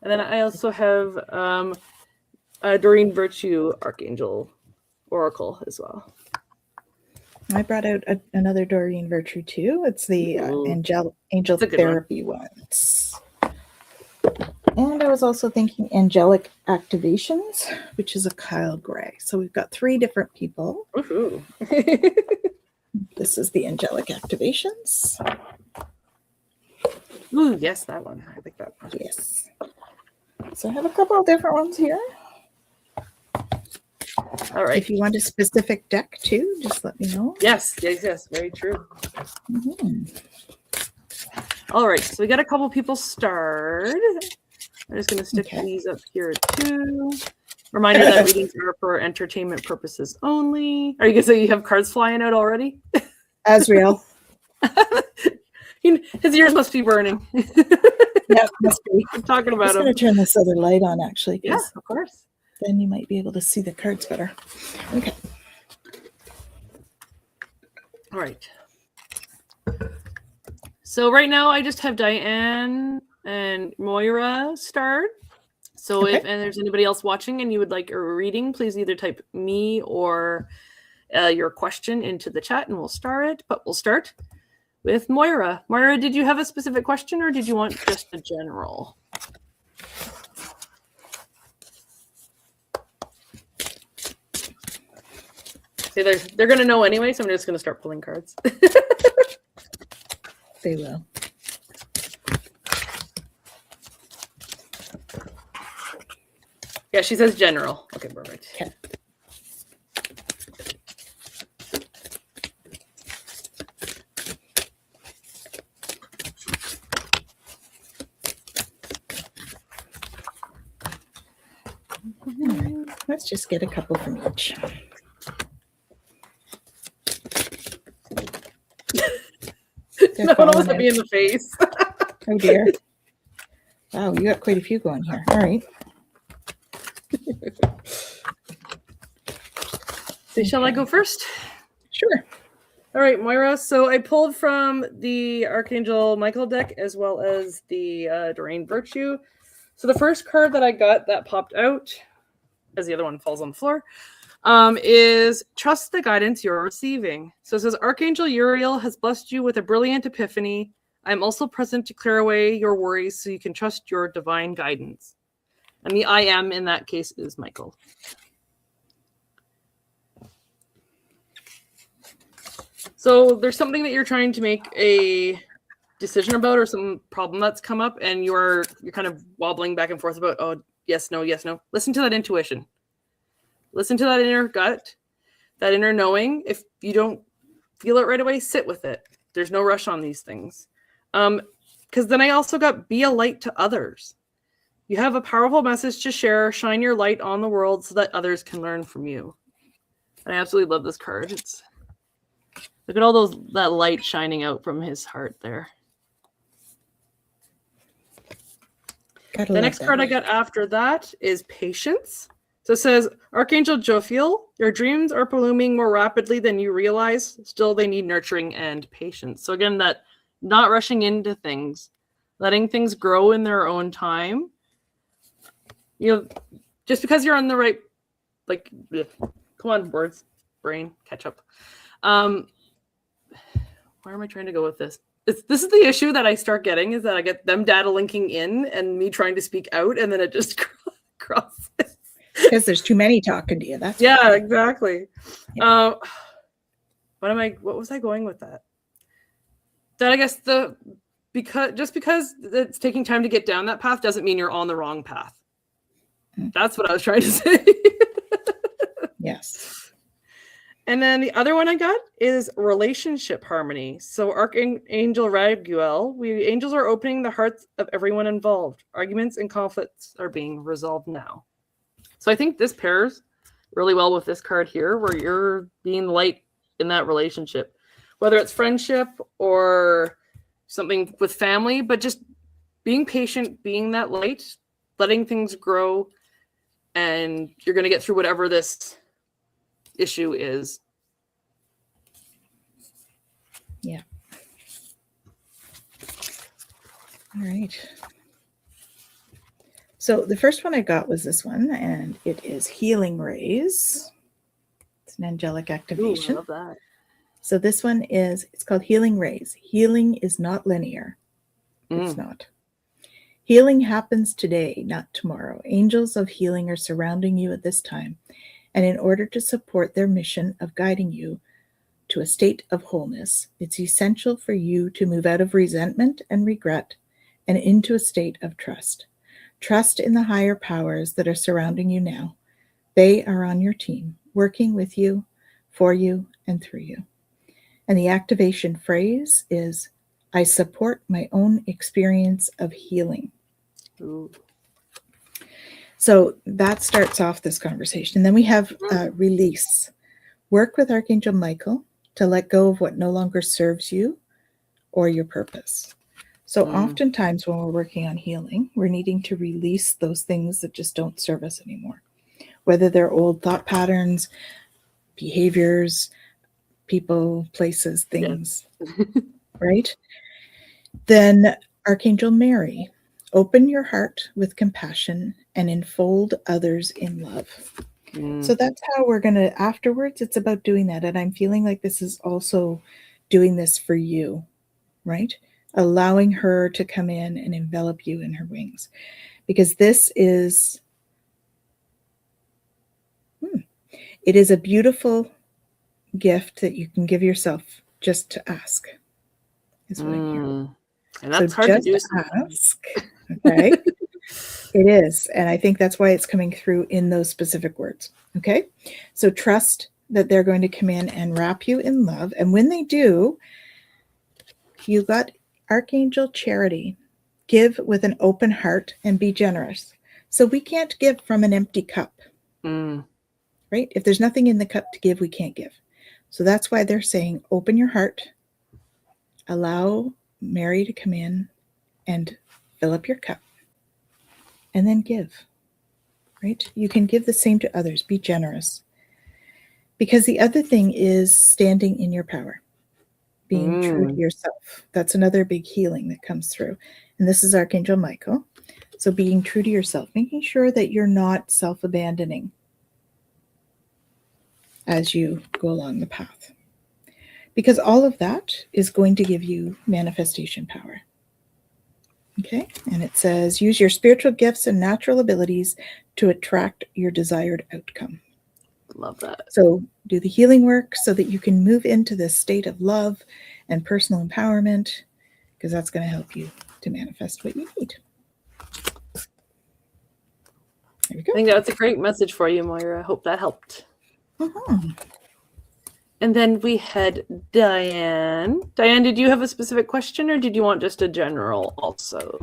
And then I also have a Doreen Virtue Archangel Oracle as well. I brought out another Doreen Virtue too. It's the Angel Therapy ones. And I was also thinking Angelic Activations, which is a Kyle Gray. So we've got 3 different people. This is the Angelic Activations. Ooh, yes, that one. I like that one. Yes. So I have a couple of different ones here. All right. If you want a specific deck too, just let me know. Yes. Very true. All right. So we got a couple people starred. I'm just going to stick these up here too. Reminder that readings are for entertainment purposes only. Are you going to say you have cards flying out already? Asriel. His ears must be burning. Yeah, must be. I'm talking about I'm going to turn this other light on, actually. Yeah, of course. Then you might be able to see the cards better. Okay. All right. So right now I just have Diane and Moira starred. So if there's anybody else watching and you would like a reading, please either type me or your question into the chat and we'll star it. But we'll start with Moira. Moira, did you have a specific question or did you want just a general? See, they're going to know anyway, so I'm just going to start pulling cards. They will. Yeah, she says general. Okay, perfect. Okay. Let's just get a couple from each. No one wants to be in the face. Oh dear. Wow, you got quite a few going here. All right. So shall I go first? Sure. All right, Moira. So I pulled from the Archangel Michael deck as well as the Doreen Virtue. So the first card that I got that popped out, as the other one falls on the floor, is trust the guidance you're receiving. So it says, Archangel Uriel has blessed you with a brilliant epiphany, I'm also present to clear away your worries so you can trust your divine guidance. And the I am in that case is Michael. So there's something that you're trying to make a decision about, or some problem that's come up, and you're kind of wobbling back and forth about, oh, yes, no, yes, no. Listen to that intuition. Listen to that inner gut, that inner knowing. If you don't feel it right away, sit with it. There's no rush on these things. Because then I also got be a light to others. You have a powerful message to share. Shine your light on the world so that others can learn from you. And I absolutely love this card. Look at all that light shining out from his heart there. The next card I got after that is patience. So it says, Archangel Jophiel, your dreams are blooming more rapidly than you realize. Still, they need nurturing and patience. So again, that not rushing into things, letting things grow in their own time. You know, just because you're on the right, like, come on, words, brain, catch up. Where am I trying to go with this? This is the issue that I start getting, is that I get them data linking in and me trying to speak out, and then it just crosses. Because there's too many talking to you. That's yeah, exactly. Yeah. What was I going with that? That I guess just because it's taking time to get down that path doesn't mean you're on the wrong path. That's what I was trying to say. Yes. And then the other one I got is relationship harmony. So Archangel Raguel, angels are opening the hearts of everyone involved. Arguments and conflicts are being resolved now. So I think this pairs really well with this card here, where you're being light in that relationship, whether it's friendship or something with family, but just being patient, being that light, letting things grow, and you're going to get through whatever this issue is. Yeah. All right. So the first one I got was this one, and it is Healing Rays. It's an angelic activation. Ooh, I love that. So this one it's called Healing Rays. Healing is not linear. It's not. Healing happens today, not tomorrow. Angels of healing are surrounding you at this time, and in order to support their mission of guiding you to a state of wholeness, it's essential for you to move out of resentment and regret and into a state of trust. Trust in the higher powers that are surrounding you now. They are on your team, working with you, for you, and through you. And the activation phrase is, I support my own experience of healing. Ooh. So that starts off this conversation. Then we have release. Work with Archangel Michael to let go of what no longer serves you or your purpose. So oftentimes when we're working on healing, we're needing to release those things that just don't serve us anymore, whether they're old thought patterns, behaviors, people, places, things, right? Then Archangel Mary, open your heart with compassion and enfold others in love. So that's how we're going to, afterwards, it's about doing that. And I'm feeling like this is also doing this for you, right? Allowing her to come in and envelop you in her wings. Because this is, it is a beautiful gift that you can give yourself just to ask, is what I'm hearing. And that's hard to do. Ask, okay? It is. And I think that's why it's coming through in those specific words. Okay. So trust that they're going to come in and wrap you in love. And when they do, you got Archangel Charity. Give with an open heart and be generous. So we can't give from an empty cup. Right? If there's nothing in the cup to give, we can't give. So that's why they're saying, open your heart. Allow Mary to come in and fill up your cup. And then give, right? You can give the same to others. Be generous. Because the other thing is standing in your power, being true to yourself. That's another big healing that comes through. And this is Archangel Michael. So being true to yourself, making sure that you're not self-abandoning as you go along the path. because all of that is going to give you manifestation power. Okay, and it says, use your spiritual gifts and natural abilities to attract your desired outcome. Love that. So do the healing work so that you can move into this state of love and personal empowerment, because that's going to help you to manifest what you need. There we go. I think that's a great message for you, Moira. I hope that helped. And then we had Diane. Diane, did you have a specific question, or did you want just a general also?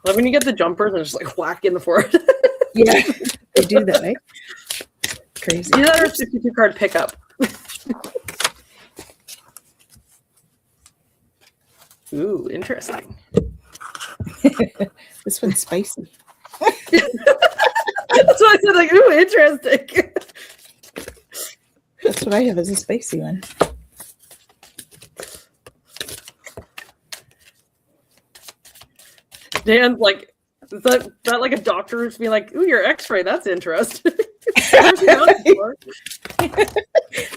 Love when you get the jumpers and just like whack in the forehead. Yeah, they do that, eh? Crazy. You know, our 52 card pickup. Ooh, interesting. This one's spicy. That's why I said, like, ooh, interesting. That's what I have as a spicy one. Dan's like, is that like a doctor who's being like, ooh, your x-ray, that's interesting.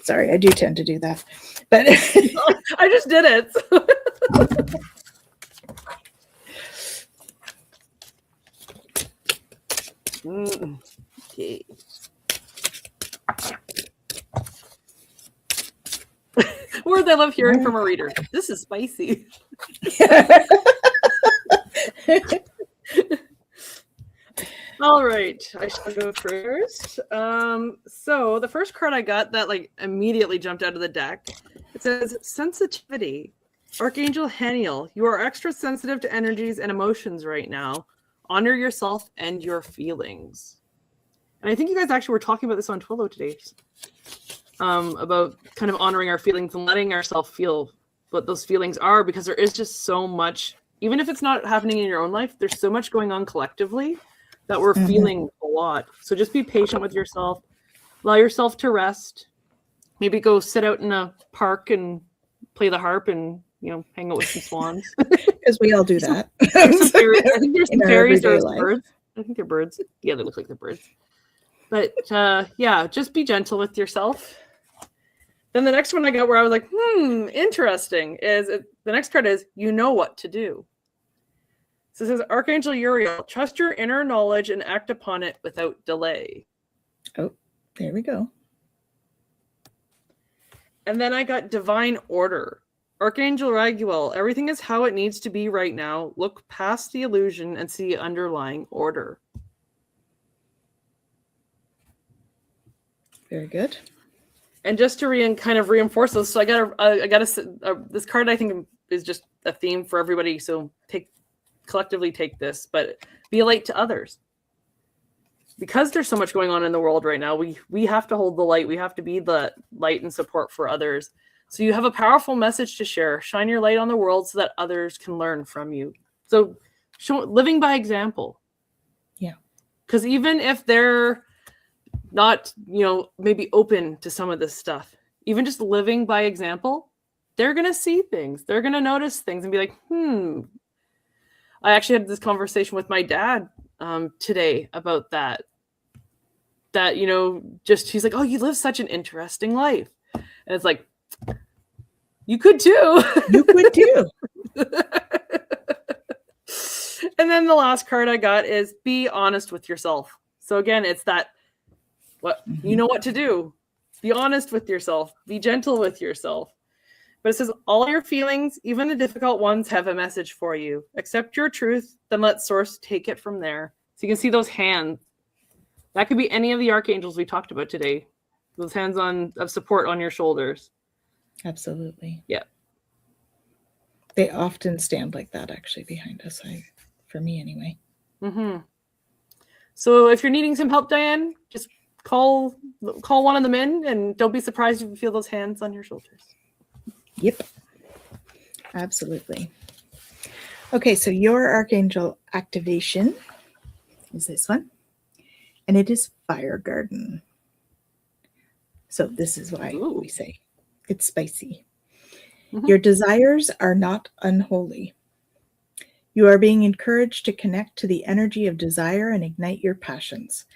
Sorry, I do tend to do that. But I just did it. Okay. Words I love hearing from a reader. This is spicy. All right, I shall go first. So the first card I got that like immediately jumped out of the deck, it says sensitivity. Archangel Haniel, you are extra sensitive to energies and emotions right now. Honor yourself and your feelings. And I think you guys actually were talking about this on Twillow today, about kind of honoring our feelings and letting ourselves feel what those feelings are, because there is just so much, even if it's not happening in your own life, there's so much going on collectively that we're feeling a lot. So just be patient with yourself. Allow yourself to rest. Maybe go sit out in a park and play the harp and, you know, hang out with some swans. Because we all do that. I think there's some fairies or life. birds. I think they're birds. Yeah, they look like they're birds. But yeah, just be gentle with yourself. Then the next one I got where I was like, interesting, is the next card is, you know what to do. So it says, Archangel Uriel, trust your inner knowledge and act upon it without delay. Oh, there we go. And then I got Divine Order. Archangel Raguel, everything is how it needs to be right now. Look past the illusion and see underlying order. Very good. And just to kind of reinforce this, so I got this card I think is just a theme for everybody. So collectively take this, but be a light to others. Because there's so much going on in the world right now, we have to hold the light. We have to be the light and support for others. So you have a powerful message to share. Shine your light on the world so that others can learn from you. So living by example. Yeah. Because even if they're not, you know, maybe open to some of this stuff, even just living by example, they're going to see things. They're going to notice things and be like, I actually had this conversation with my dad today about that. That, you know, just he's like, oh, you live such an interesting life. And it's like, you could too. You could too. And then the last card I got is be honest with yourself. So again, it's that, you know what to do. Be honest with yourself. Be gentle with yourself. But it says, all your feelings, even the difficult ones, have a message for you. Accept your truth, then let source take it from there. So you can see those hands. That could be any of the archangels we talked about today. Those hands of support on your shoulders. Absolutely. Yeah. They often stand like that, actually, behind us. For me, anyway. So if you're needing some help, Diane, just call one of them in, and don't be surprised if you feel those hands on your shoulders. Yep. Absolutely. Okay, so your archangel activation is this one, and it is Fire Garden. So this is why we say it's spicy. Mhm. Your desires are not unholy. You are being encouraged to connect to the energy of desire and ignite your passions.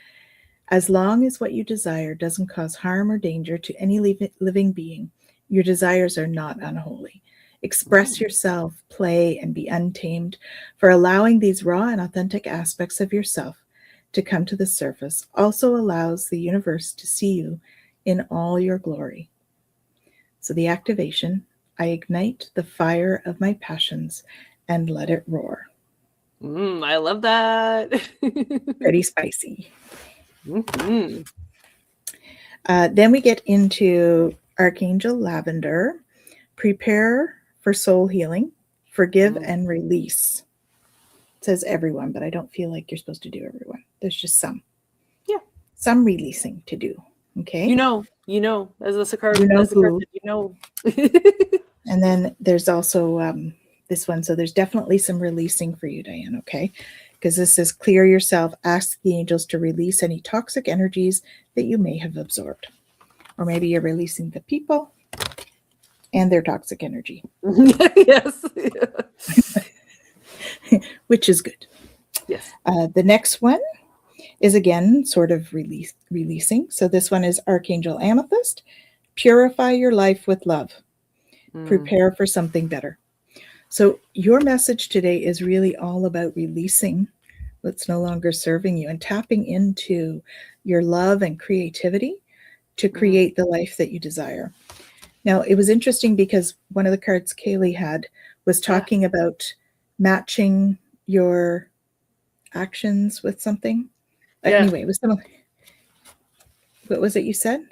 As long as what you desire doesn't cause harm or danger to any living being, your desires are not unholy. Express yourself, play, and be untamed, for allowing these raw and authentic aspects of yourself to come to the surface also allows the universe to see you in all your glory. So the activation, I ignite the fire of my passions and let it roar. I love that. Pretty spicy. Mm-hmm. Then we get into Archangel Lavender. Prepare for soul healing, forgive and release. It says everyone, but I don't feel like you're supposed to do everyone. There's just some. Yeah. Some releasing to do. Okay. You know, as the card, You know as the card who. said, you know. And then there's also this one. So there's definitely some releasing for you, Diane. Okay. Because this says clear yourself, ask the angels to release any toxic energies that you may have absorbed. Or maybe you're releasing the people and their toxic energy. Yes. Which is good. Yes. The next one is again sort of releasing. So this one is Archangel Amethyst. Purify your life with love. Prepare for something better. So your message today is really all about releasing what's no longer serving you and tapping into your love and creativity to create the life that you desire. Now, it was interesting because one of the cards Kaylee had was talking about matching your actions with something. Anyway, it was something. What was it you said?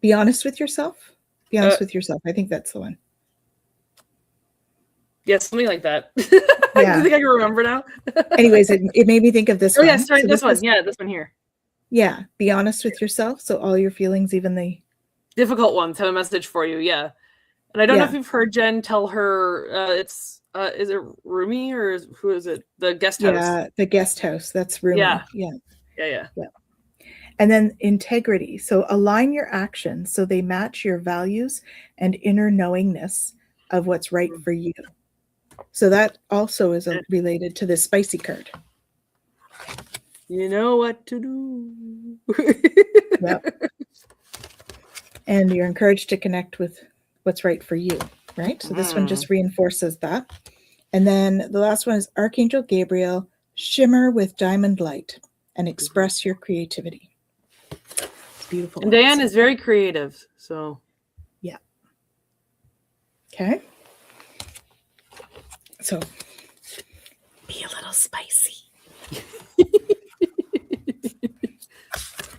Be honest with yourself? Be honest with yourself. I think that's the one. Yeah, something like that. Yeah. I think I can remember now. Anyways, it made me think of this one. Yes, right, So this one. Yeah, this one here. Yeah, be honest with yourself. So all your feelings, even the difficult ones, have a message for you. Yeah. And I don't know if you've heard Jen tell her is it Rumi or who is it? The guest house. Yeah, the guest house. That's Rumi. Yeah. And then integrity. So align your actions so they match your values and inner knowingness of what's right for you. So that also is related to this spicy card. You know what to do. Yep. And you're encouraged to connect with what's right for you, right? So this one just reinforces that. And then the last one is Archangel Gabriel, shimmer with diamond light and express your creativity. It's beautiful. And Diane is very creative, so. Yeah. Okay. So be a little spicy.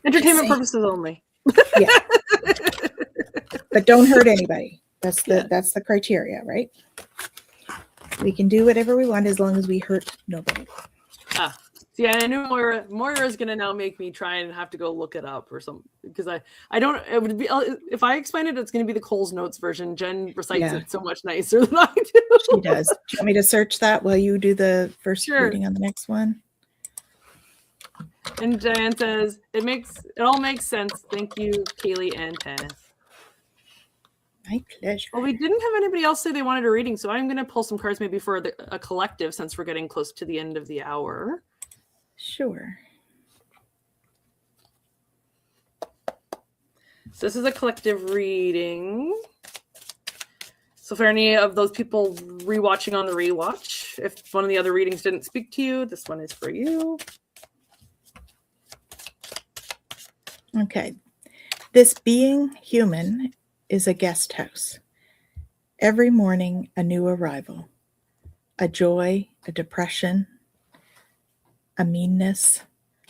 Entertainment purposes only. Yeah. But don't hurt anybody. That's the criteria, right? We can do whatever we want as long as we hurt nobody. See, I knew Moira's gonna now make me try and have to go look it up or something because I don't. It would be if I explain it, it's gonna be the Cole's Notes version. Jen recites it so much nicer than I do. She does. Do you want me to search that while you do the first reading on the next one? And Diane says it all makes sense. Thank you, Kaylee and Tanys. My pleasure. Well, we didn't have anybody else say they wanted a reading, so I'm going to pull some cards maybe for a collective since we're getting close to the end of the hour. Sure. So this is a collective reading. So for any of those people rewatching on the rewatch, if one of the other readings didn't speak to you, this one is for you. Okay. This being human is a guest house. Every morning, a new arrival, a joy, a depression, a meanness,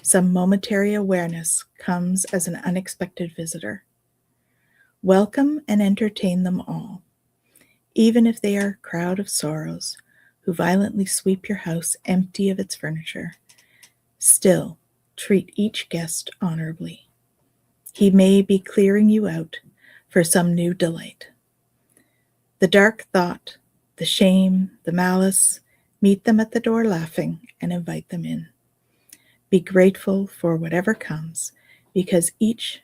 some momentary awareness comes as an unexpected visitor. Welcome and entertain them all, even if they are a crowd of sorrows who violently sweep your house empty of its furniture. Still, treat each guest honorably. He may be clearing you out for some new delight. The dark thought, the shame, the malice, meet them at the door laughing and invite them in. Be grateful for whatever comes, because each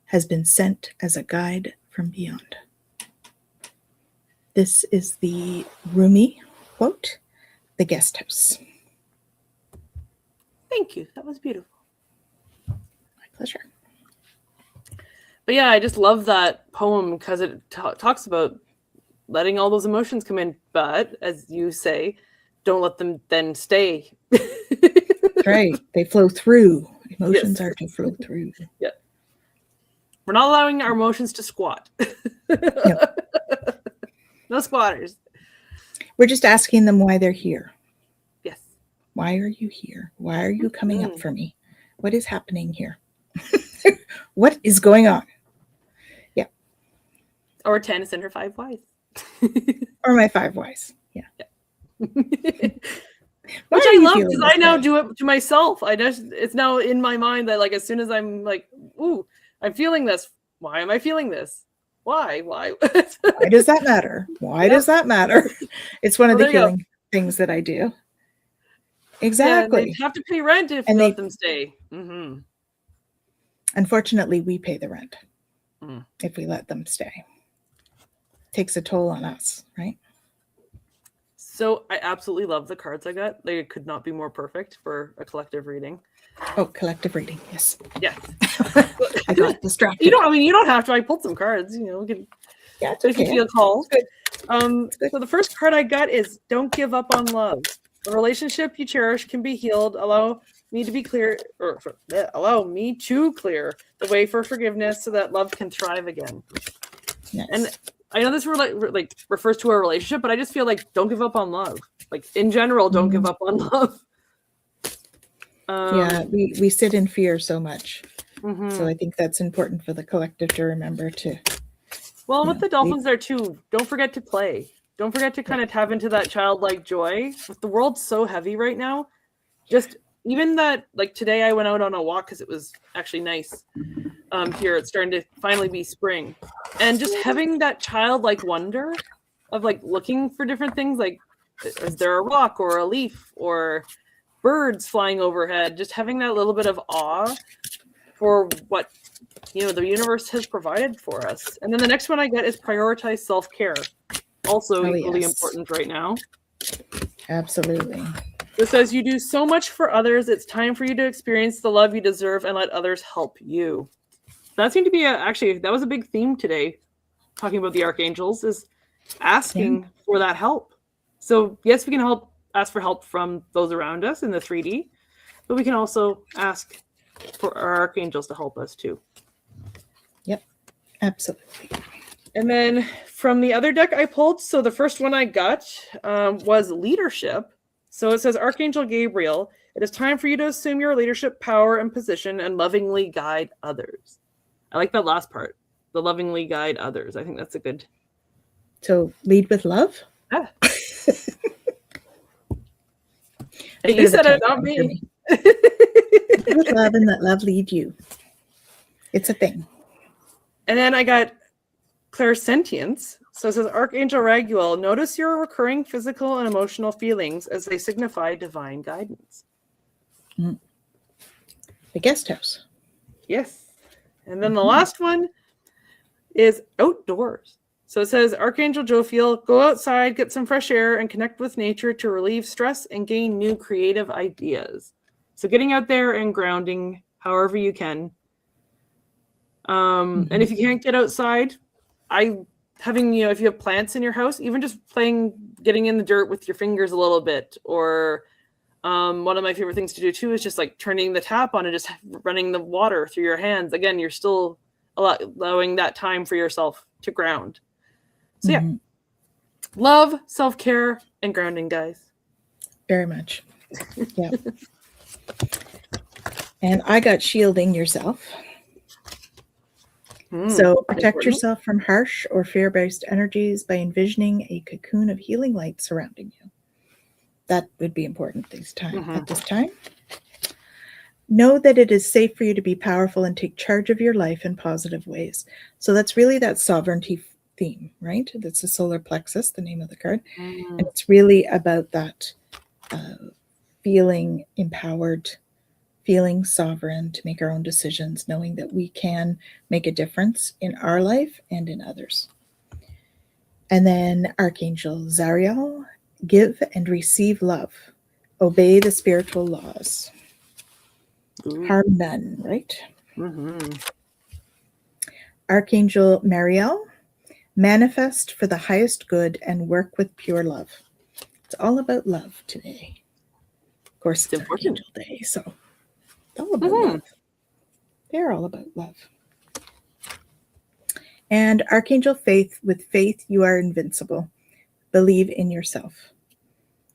has been sent as a guide from beyond. This is the Rumi quote, "The Guest House." Thank you. That was beautiful. My pleasure. But yeah, I just love that poem because it talks about letting all those emotions come in. But as you say, don't let them then stay. Right. They flow through. Emotions Yes. are to flow through. Yeah. We're not allowing our emotions to squat. No. No squatters. We're just asking them why they're here. Yes. Why are you here? Why are you coming up for me? What is happening here? What is going on? Yeah. Or Tanys and her 5 whys. Or my 5 whys. Yeah. Which I love because I now do it to myself. It's now in my mind that like as soon as I'm like, ooh, I'm feeling this. Why am I feeling this? Why? Why does that matter? Why does that matter? It's one of the healing things that I do. Exactly. Yeah, they have to pay rent if you let them stay. Mm-hmm. Unfortunately, we pay the rent if we let them stay. Takes a toll on us, right? So I absolutely love the cards I got. They could not be more perfect for a collective reading. Oh, collective reading, yes. Yes. I got distracted. You don't have to. I pulled some cards, yeah, it's okay. If you feel called. So the first card I got is "Don't give up on love. The relationship you cherish can be healed. Allow me to clear the way for forgiveness so that love can thrive again." Yes. And I know this refers to a relationship, but I just feel like don't give up on love. Like in general, don't give up on love. Yeah, we sit in fear so much. So I think that's important for the collective to remember to. Well, with the dolphins there too, don't forget to play. Don't forget to kind of tap into that childlike joy. The world's so heavy right now. Just even that, like today I went out on a walk because it was actually nice. Here it's starting to finally be spring. And just having that childlike wonder of like looking for different things, like is there a rock or a leaf or birds flying overhead, just having that little bit of awe for what the universe has provided for us. And then the next one I get is prioritize self-care. Also equally important right now. Absolutely. It says you do so much for others. It's time for you to experience the love you deserve and let others help you. That seemed to be that was a big theme today, talking about the Archangels, is asking for that help. So yes, we can ask for help from those around us in the 3D, but we can also ask for our Archangels to help us too. Yep, absolutely. And then from the other deck I pulled, so the first one I got was leadership. So it says, Archangel Gabriel, it is time for you to assume your leadership power and position and lovingly guide others. I like that last part, the lovingly guide others. I think that's a good. So lead with love? Yeah. Hey, you said it, not me. Lead with love and let love lead you. It's a thing. And then I got clairsentience. So it says, Archangel Raguel, notice your recurring physical and emotional feelings as they signify divine guidance. The guest house. Yes. And then the last one is outdoors. So it says, Archangel Jophiel, go outside, get some fresh air, and connect with nature to relieve stress and gain new creative ideas. So getting out there and grounding however you can. And if you can't get outside, if you have plants in your house, even just getting in the dirt with your fingers a little bit, or one of my favorite things to do too is just like turning the tap on and just running the water through your hands. Again, you're still allowing that time for yourself to ground. So yeah, love, self-care, and grounding, guys. Very much. Yeah. And I got shielding yourself. So protect yourself from harsh or fear-based energies by envisioning a cocoon of healing light surrounding you. That would be important at this time. Know that it is safe for you to be powerful and take charge of your life in positive ways. So that's really that sovereignty theme, right? That's the solar plexus, the name of the card. And it's really about that feeling empowered, feeling sovereign to make our own decisions, knowing that we can make a difference in our life and in others. And then Archangel Zariel, give and receive love. Obey the spiritual laws. Ooh. Harm none, right? Mm-hmm. Archangel Mariel, manifest for the highest good and work with pure love. It's all about love today. Of course, it's Archangel Day, so it's all about love. They're all about love. And Archangel Faith, with faith you are invincible. Believe in yourself.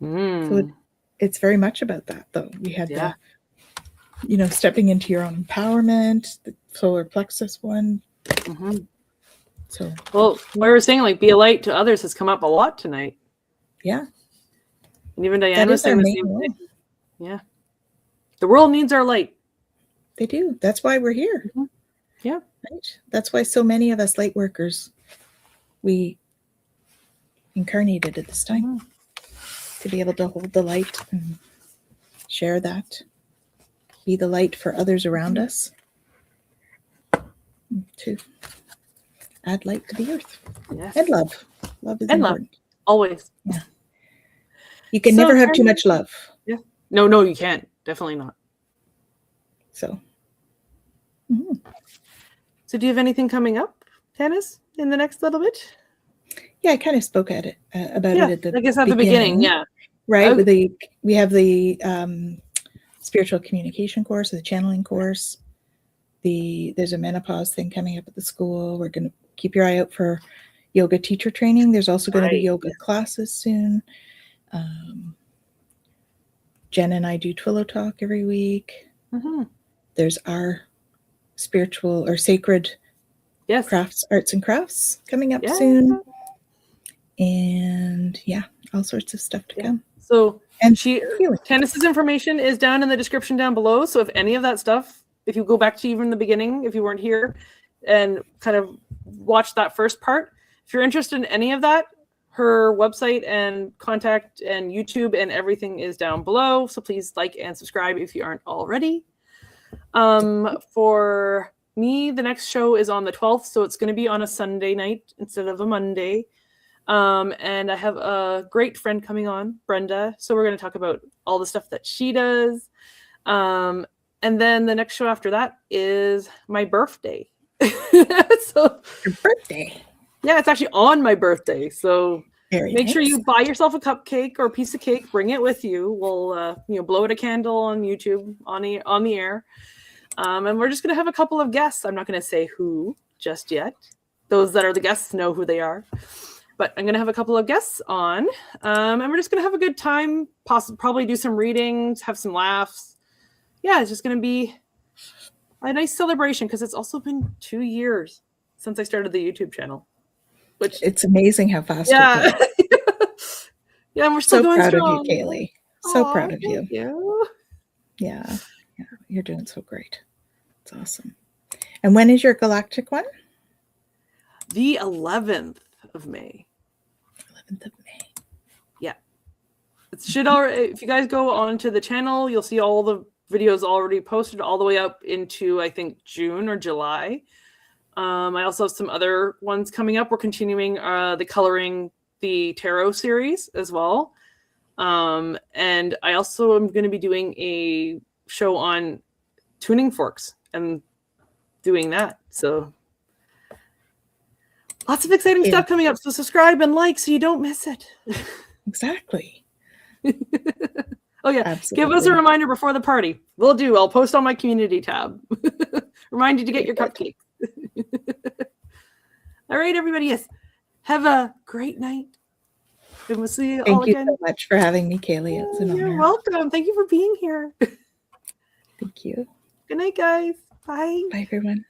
So it's very much about that, though. We had the, stepping into your own empowerment, the solar plexus one. Mm-hmm. So, well, we were saying like be a light to others has come up a lot tonight. Yeah. And even Diane was saying the same thing. Yeah. The world needs our light. They do. That's why we're here. Mm-hmm. Yeah. Right? That's why so many of us light workers, we incarnated at this time to be able to hold the light and share that, be the light for others around us, to add light to the earth. Yes. And love. Love is important. Love. Always. Yeah. You can never have too much love. Yeah. No, you can't. Definitely not. So. So do you have anything coming up, Tanys, in the next little bit? Yeah, I kind of spoke at it about it at the beginning. Yeah. Right. We have the spiritual communication course, the channeling course. There's a menopause thing coming up at the school. We're going to keep your eye out for yoga teacher training. There's also going to be yoga classes soon. Jen and I do Twillow talk every week. Mm-hmm. There's our spiritual or sacred crafts, arts and crafts coming up soon. And all sorts of stuff to come. So Tanys's information is down in the description down below. So if any of that stuff, if you go back to even the beginning, if you weren't here and kind of watch that first part, if you're interested in any of that, her website and contact and YouTube and everything is down below. So please like and subscribe if you aren't already. For me, the next show is on the 12th. So it's going to be on a Sunday night instead of a Monday. And I have a great friend coming on, Brenda. So we're going to talk about all the stuff that she does. And then the next show after that is my birthday. So your birthday. Yeah, it's actually on my birthday. So make sure you buy yourself a cupcake or a piece of cake, bring it with you. We'll, blow it a candle on YouTube on the air. And we're just going to have a couple of guests. I'm not going to say who just yet. Those that are the guests know who they are. But I'm going to have a couple of guests on, and we're just going to have a good time, probably do some readings, have some laughs. Yeah, it's just going to be a nice celebration because it's also been 2 years since I started the YouTube channel. Which it's amazing how fast it goes. Yeah, and we're still going strong. So proud of you, Kaylee. So proud of you. Yeah, you're doing so great. It's awesome. And when is your galactic one? The 11th of May. 11th of May. Yeah. It should already, if you guys go onto the channel, you'll see all the videos already posted all the way up into, I think, June or July. I also have some other ones coming up. We're continuing the Coloring the Tarot series as well. And I also am going to be doing a show on tuning forks and doing that. So lots of exciting stuff coming up. So subscribe and like so you don't miss it. Exactly. Oh, yeah. Absolutely. Give us a reminder before the party. Will do. I'll post on my community tab. Remind you to get your cupcakes. All right, everybody. Yes. Have a great night. And we'll see you all again. Thank you so much for having me, Kaylee. It's an honor. You're welcome. Thank you for being here. Thank you. Good night, guys. Bye. Bye, everyone.